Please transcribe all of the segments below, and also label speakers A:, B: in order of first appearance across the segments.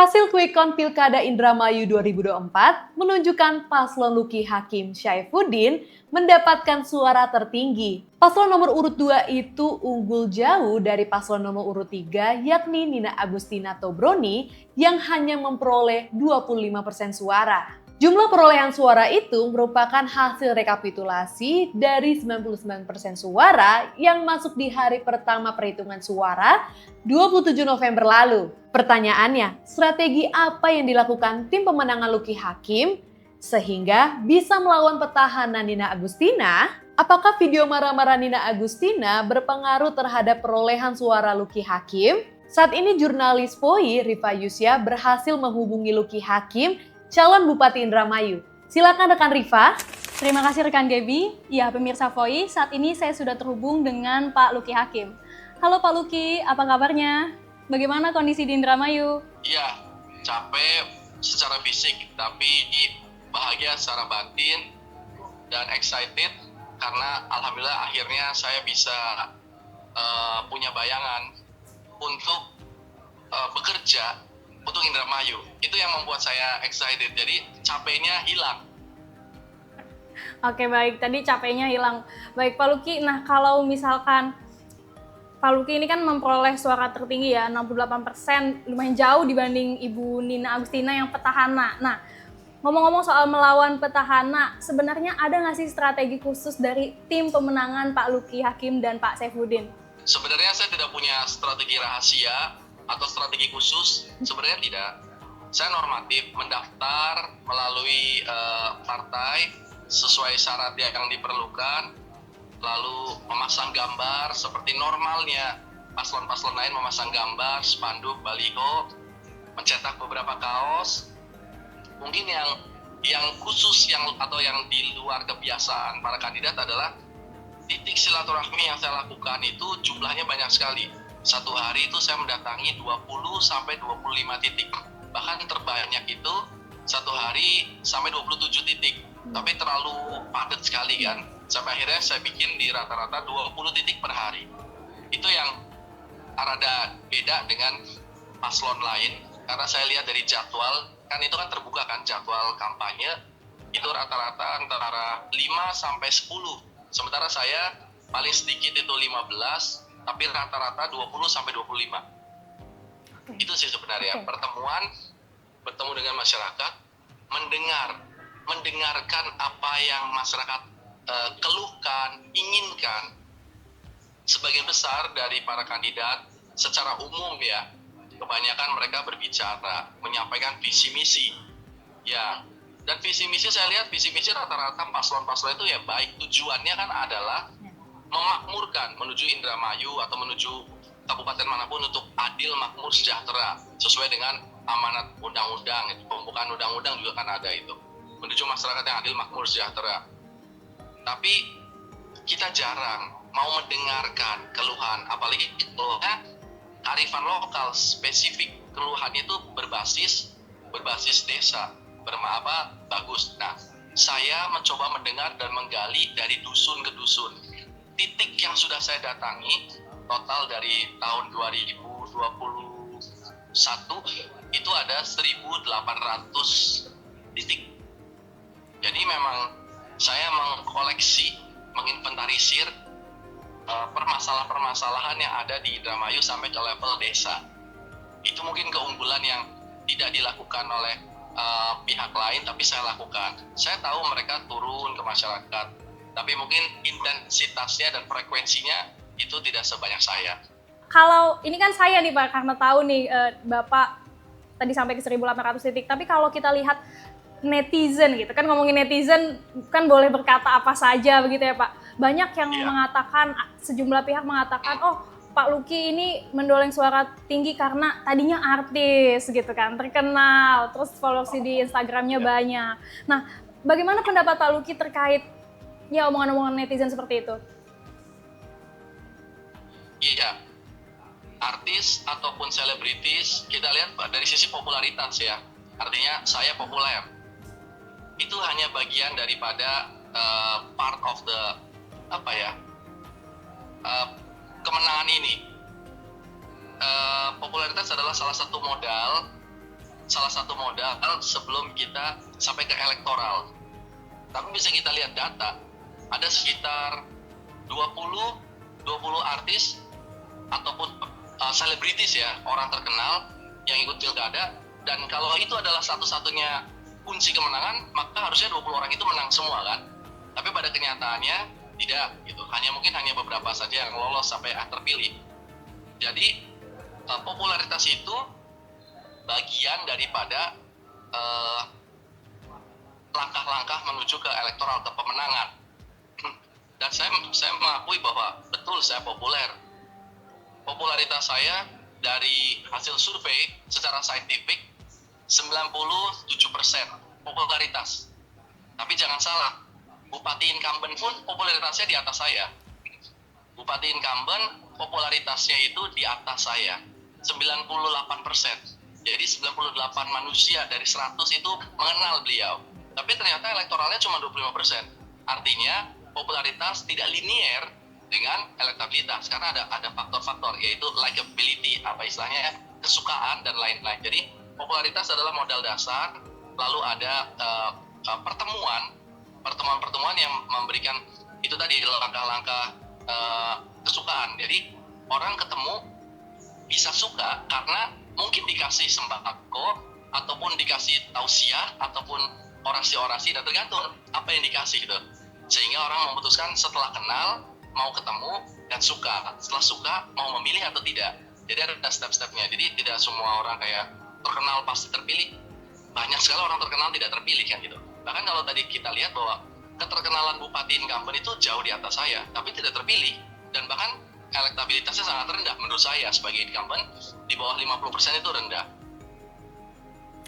A: Hasil quick count Pilkada Indramayu 2024 menunjukkan paslon Luki Hakim Syaifuddin mendapatkan suara tertinggi. Paslon nomor urut 2 itu unggul jauh dari paslon nomor urut 3 yakni Nina Agustina Tobroni yang hanya memperoleh 25% suara. Jumlah perolehan suara itu merupakan hasil rekapitulasi dari 99% suara yang masuk di hari pertama perhitungan suara 27 November lalu. Pertanyaannya, strategi apa yang dilakukan tim pemenangan Luki Hakim sehingga bisa melawan petahana Nina Agustina? Apakah video marah-marah Nina Agustina berpengaruh terhadap perolehan suara Luki Hakim? Saat ini jurnalis POI Rifa Yusya berhasil menghubungi Luki Hakim, calon Bupati Indramayu. Silakan rekan Rifa.
B: Terima kasih rekan Gaby. Ya, pemirsa POI, saat ini saya sudah terhubung dengan Pak Luki Hakim. Halo Pak Luki, apa kabarnya? Bagaimana kondisi di Indramayu?
C: Iya, capek secara fisik, tapi bahagia secara batin dan excited karena alhamdulillah akhirnya saya bisa punya bayangan untuk bekerja untuk Indramayu. Itu yang membuat saya excited, jadi capeknya hilang.
B: Oke baik, tadi capeknya hilang. Baik Pak Luki, nah kalau misalkan Pak Luki ini kan memperoleh suara tertinggi ya, 68%, lumayan jauh dibanding Ibu Nina Agustina yang petahana. Nah, ngomong-ngomong soal melawan petahana, sebenarnya ada nggak sih strategi khusus dari tim pemenangan Pak Luki Hakim dan Pak Syaifuddin?
C: Sebenarnya saya tidak punya strategi rahasia atau strategi khusus, sebenarnya tidak. Saya normatif, mendaftar melalui partai sesuai syarat yang diperlukan, lalu memasang gambar seperti normalnya paslon-paslon lain memasang gambar, spanduk, baliho, mencetak beberapa kaos. Mungkin yang khusus atau yang di luar kebiasaan para kandidat adalah titik silaturahmi yang saya lakukan itu jumlahnya banyak sekali. Satu hari itu saya mendatangi 20-25 titik. Bahkan terbanyak itu satu hari sampai 27 titik. Tapi terlalu padat sekali kan. Sampai akhirnya saya bikin di rata-rata 20 titik per hari. Itu yang rada beda dengan paslon lain. Karena saya lihat dari jadwal, kan itu kan terbuka kan jadwal kampanye. Itu rata-rata antara 5-10. Sementara saya paling sedikit itu 15, tapi rata-rata 20-25. Itu sih sebenarnya bertemu dengan masyarakat, mendengarkan apa yang masyarakat keluhkan, inginkan. Sebagian besar dari para kandidat secara umum ya, kebanyakan mereka berbicara, menyampaikan visi misi. Ya, dan visi misi saya lihat visi misi rata-rata paslon-paslon itu ya baik, tujuannya kan adalah memakmurkan menuju Indramayu atau menuju kabupaten manapun untuk adil, makmur, sejahtera sesuai dengan amanat undang-undang, pembukaan undang-undang juga kan ada itu, menuju masyarakat yang adil, makmur, sejahtera. Tapi kita jarang mau mendengarkan keluhan, apalagi keluhan kearifan lokal spesifik. Keluhan itu berbasis desa, bagus. Nah, saya mencoba mendengar dan menggali dari dusun ke dusun. Titik yang sudah saya datangi total dari tahun 2021 itu ada 1.800 titik. Jadi memang saya mengkoleksi, menginventarisir permasalahan-permasalahan yang ada di Indramayu sampai ke level desa. Itu mungkin keunggulan yang tidak dilakukan oleh pihak lain, tapi saya lakukan. Saya tahu mereka turun ke masyarakat, tapi mungkin intensitasnya dan frekuensinya itu tidak sebanyak saya.
B: Kalau ini kan saya nih Pak, karena tahu nih Bapak tadi sampai ke 1.800 titik, tapi kalau kita lihat netizen gitu kan, ngomongin netizen kan boleh berkata apa saja begitu ya Pak. Banyak yang mengatakan, sejumlah pihak mengatakan, oh Pak Luki ini mendoleng suara tinggi karena tadinya artis gitu kan, terkenal, terus followers di Instagramnya banyak. Nah, bagaimana pendapat Pak Luki terkait ya omongan-omongan netizen seperti itu?
C: Iya, artis ataupun selebritis kita lihat dari sisi popularitas ya, artinya saya populer. Itu hanya bagian daripada part of the kemenangan ini. Popularitas adalah salah satu modal salah satu modal sebelum kita sampai ke elektoral. Tapi bisa kita lihat data, ada sekitar 20 artis ataupun selebritis ya, orang terkenal yang ikut pilkada, dan kalau itu adalah satu-satunya kunci kemenangan, maka harusnya 20 orang itu menang semua kan. Tapi pada kenyataannya tidak gitu. Mungkin hanya beberapa saja yang lolos sampai terpilih. Jadi popularitas itu bagian daripada langkah-langkah menuju ke elektoral, ke pemenangan. Dan saya mengakui bahwa betul saya populer. Popularitas saya dari hasil survei secara saintifik 97% popularitas. Tapi jangan salah, Bupati incumbent pun popularitasnya di atas saya. Bupati incumbent popularitasnya itu di atas saya, 98%. Jadi 98 manusia dari 100 itu mengenal beliau. Tapi ternyata elektoralnya cuma 25%. Artinya popularitas tidak linier dengan elektabilitas karena ada faktor-faktor, yaitu likability, apa istilahnya, kesukaan dan lain-lain. Jadi popularitas adalah modal dasar, lalu ada pertemuan yang memberikan itu tadi langkah-langkah kesukaan. Jadi orang ketemu bisa suka karena mungkin dikasih sembako ataupun dikasih tausiah ataupun orasi-orasi, dan tergantung apa yang dikasih gitu. Sehingga orang memutuskan setelah kenal mau ketemu dan suka, setelah suka mau memilih atau tidak. Jadi ada step-stepnya. Jadi tidak semua orang kayak terkenal pasti terpilih. Banyak sekali orang terkenal tidak terpilih kan gitu. Bahkan kalau tadi kita lihat bahwa keterkenalan Bupati incumbent itu jauh di atas saya, tapi tidak terpilih, dan bahkan elektabilitasnya sangat rendah menurut saya sebagai incumbent, di bawah 50% itu rendah.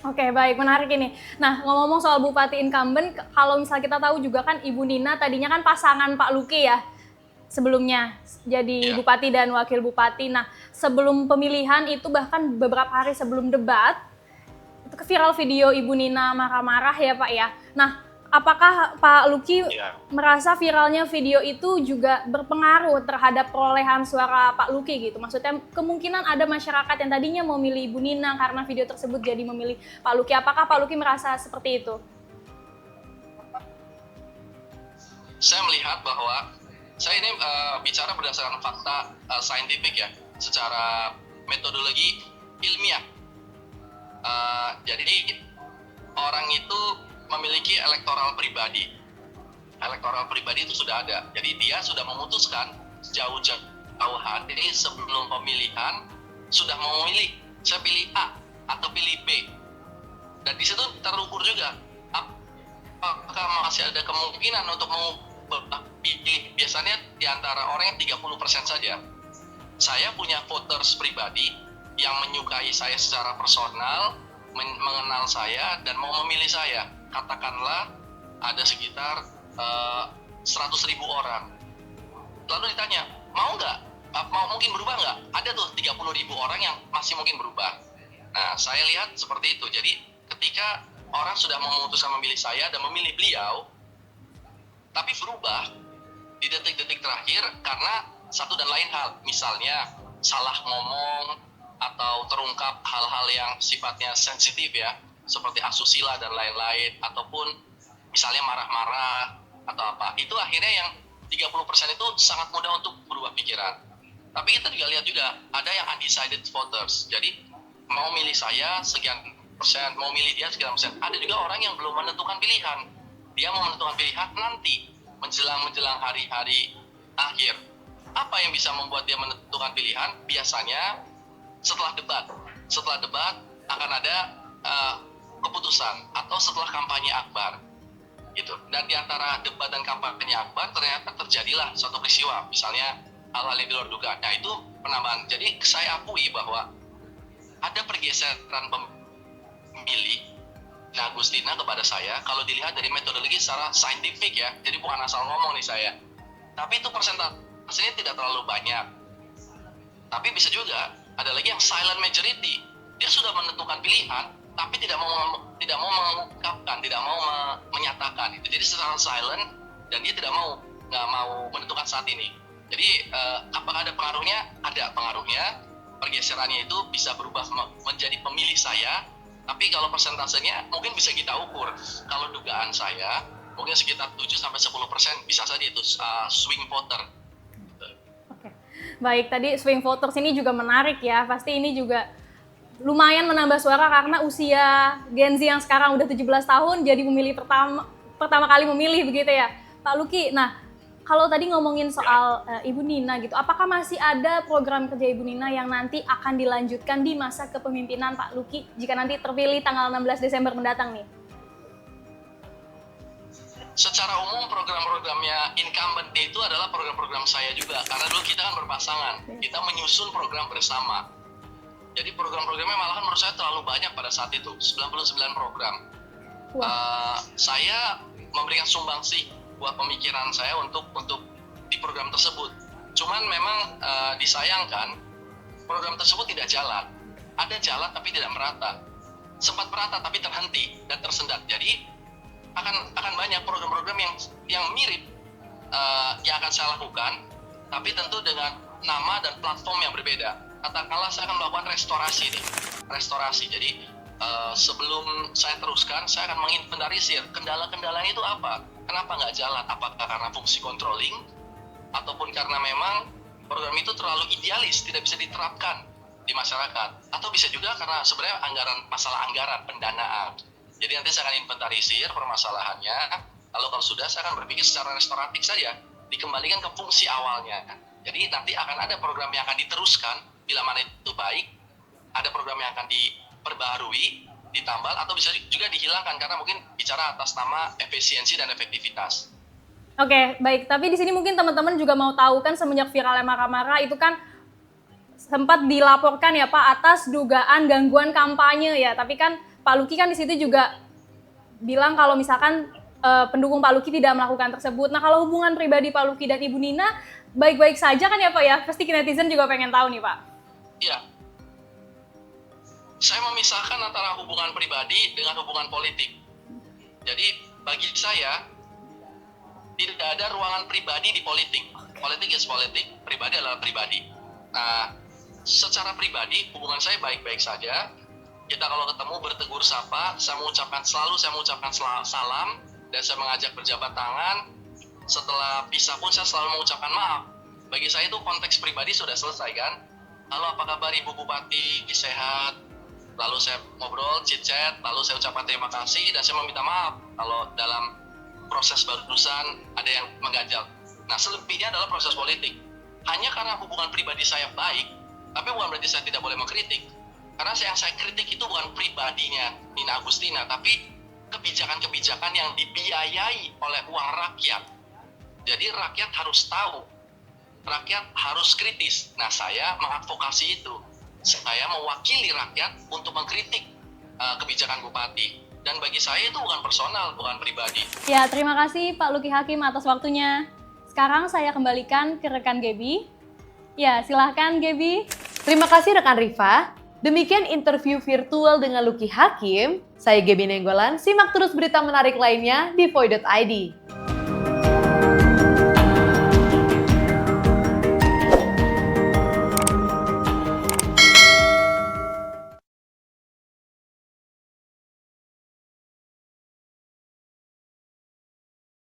B: Oke, baik, menarik ini. Nah, ngomong-ngomong soal Bupati incumbent, kalau misalnya kita tahu juga kan Ibu Nina tadinya kan pasangan Pak Luki ya, sebelumnya jadi Bupati dan Wakil Bupati. Nah, sebelum pemilihan itu bahkan beberapa hari sebelum debat, itu viral video Ibu Nina marah-marah ya Pak ya. Nah, apakah Pak Luki merasa viralnya video itu juga berpengaruh terhadap perolehan suara Pak Luki gitu? Maksudnya kemungkinan ada masyarakat yang tadinya mau milih Ibu Nina karena video tersebut jadi memilih Pak Luki. Apakah Pak Luki merasa seperti itu?
C: Saya melihat bahwa saya ini bicara berdasarkan fakta saintifik ya, secara metodologi ilmiah. Jadi orang itu memiliki elektoral pribadi. Elektoral pribadi itu sudah ada. Jadi dia sudah memutuskan jauh-jauh hari sebelum pemilihan sudah mau memilih, saya pilih A atau pilih B. Dan di situ terukur juga apakah masih ada kemungkinan untuk mau pilih. Biasanya di antara orang yang 30% saja. Saya punya voters pribadi yang menyukai saya secara personal, mengenal saya dan mau memilih saya. Katakanlah ada sekitar 100.000 orang. Lalu ditanya, mau nggak? Mau mungkin berubah nggak? Ada tuh 30.000 orang yang masih mungkin berubah. Nah, saya lihat seperti itu. Jadi ketika orang sudah memutuskan memilih saya dan memilih beliau, tapi berubah di detik-detik terakhir karena satu dan lain hal. Misalnya salah ngomong atau terungkap hal-hal yang sifatnya sensitif ya, seperti asusila dan lain-lain, ataupun misalnya marah-marah atau apa, itu akhirnya yang 30% itu sangat mudah untuk berubah pikiran. Tapi kita juga lihat juga, ada yang undecided voters, jadi mau milih saya sekian persen, mau milih dia sekian persen. Ada juga orang yang belum menentukan pilihan, dia mau menentukan pilihan nanti, menjelang hari-hari akhir. Apa yang bisa membuat dia menentukan pilihan? Biasanya setelah debat akan ada keputusan atau setelah kampanye akbar gitu. Dan di antara debat dan kampanye akbar ternyata terjadilah suatu peristiwa, misalnya hal-hal yang di luar dugaan. Nah, itu penambahan. Jadi saya akui bahwa ada pergeseran pemilih Agustina kepada saya kalau dilihat dari metodologi secara saintifik ya. Jadi bukan asal ngomong nih saya. Tapi itu persentasenya tidak terlalu banyak. Tapi bisa juga ada lagi yang silent majority. Dia sudah menentukan pilihan, tapi tidak mau mengungkapkan, tidak mau menyatakan itu. Jadi secara silent dan dia nggak mau menentukan saat ini. Jadi apakah ada pengaruhnya? Ada pengaruhnya. Pergeserannya itu bisa berubah menjadi pemilih saya Tapi kalau persentasenya mungkin bisa kita ukur. Kalau dugaan saya mungkin sekitar 7-10% bisa saja itu swing voter.
B: Oke. Baik, tadi swing voters ini juga menarik ya. Pasti ini juga lumayan menambah suara karena usia Gen Z yang sekarang udah 17 tahun jadi pemilih pertama kali memilih begitu ya. Pak Luki, nah kalau tadi ngomongin soal Ibu Nina gitu, apakah masih ada program kerja Ibu Nina yang nanti akan dilanjutkan di masa kepemimpinan Pak Luki jika nanti terpilih tanggal 16 Desember mendatang nih?
C: Secara umum program-programnya incumbent itu adalah program-program saya juga, karena dulu kita kan berpasangan, kita menyusun program bersama. Jadi program-programnya malahan menurut saya terlalu banyak pada saat itu, 99 program. Saya memberikan sumbangsih buat pemikiran saya untuk di program tersebut. Cuman memang disayangkan program tersebut tidak jalan. Ada jalan tapi tidak merata. Sempat merata tapi terhenti dan tersendat. Jadi akan banyak program-program yang mirip yang akan saya lakukan, tapi tentu dengan nama dan platform yang berbeda. Katakanlah saya akan melakukan restorasi. Jadi sebelum saya teruskan, saya akan menginventarisir kendala-kendalanya itu apa. Kenapa nggak jalan? Apakah karena fungsi controlling ataupun karena memang program itu terlalu idealis, tidak bisa diterapkan di masyarakat, atau bisa juga karena sebenarnya masalah anggaran pendanaan. Jadi nanti saya akan inventarisir permasalahannya, lalu kalau sudah saya akan berpikir secara restoratif saja, dikembalikan ke fungsi awalnya. Jadi nanti akan ada program yang akan diteruskan bila mana itu baik, ada program yang akan diperbarui, ditambal, atau bisa juga dihilangkan karena mungkin bicara atas nama efisiensi dan efektivitas.
B: Oke, baik. Tapi di sini mungkin teman-teman juga mau tahu kan semenjak viralnya Mara-Mara itu kan sempat dilaporkan ya Pak atas dugaan gangguan kampanye ya. Tapi kan Pak Luki kan di situ juga bilang kalau misalkan pendukung Pak Luki tidak melakukan tersebut. Nah kalau hubungan pribadi Pak Luki dan Ibu Nina baik-baik saja kan ya Pak ya? Pasti netizen juga pengen tahu nih Pak.
C: Iya. Saya memisahkan antara hubungan pribadi dengan hubungan politik. Jadi bagi saya tidak ada ruangan pribadi di politik. Politik is politik, pribadi adalah pribadi. Nah, secara pribadi hubungan saya baik-baik saja. Kita kalau ketemu bertegur sapa, saya mengucapkan salam dan saya mengajak berjabat tangan. Setelah pisah pun saya selalu mengucapkan maaf. Bagi saya itu konteks pribadi sudah selesai kan. Halo, apa kabar Ibu Bupati? Sehat? Lalu saya ngobrol, chit-chat, lalu saya ucapkan terima kasih dan saya meminta maaf kalau dalam proses barusan ada yang mengganjal. Nah, selebihnya adalah proses politik. Hanya karena hubungan pribadi saya baik, tapi bukan berarti saya tidak boleh mengkritik. Karena yang saya kritik itu bukan pribadinya Nina Agustina, tapi kebijakan-kebijakan yang dibiayai oleh uang rakyat. Jadi rakyat harus tahu, rakyat harus kritis. Nah, saya mengadvokasi itu. Saya mewakili rakyat untuk mengkritik kebijakan Bupati. Dan bagi saya itu bukan personal, bukan pribadi.
B: Ya, terima kasih Pak Luki Hakim atas waktunya. Sekarang saya kembalikan ke rekan Gaby. Ya, silahkan Gaby.
A: Terima kasih rekan Rifa. Demikian interview virtual dengan Luki Hakim. Saya Gaby Nenggolan. Simak terus berita menarik lainnya di Voi.id.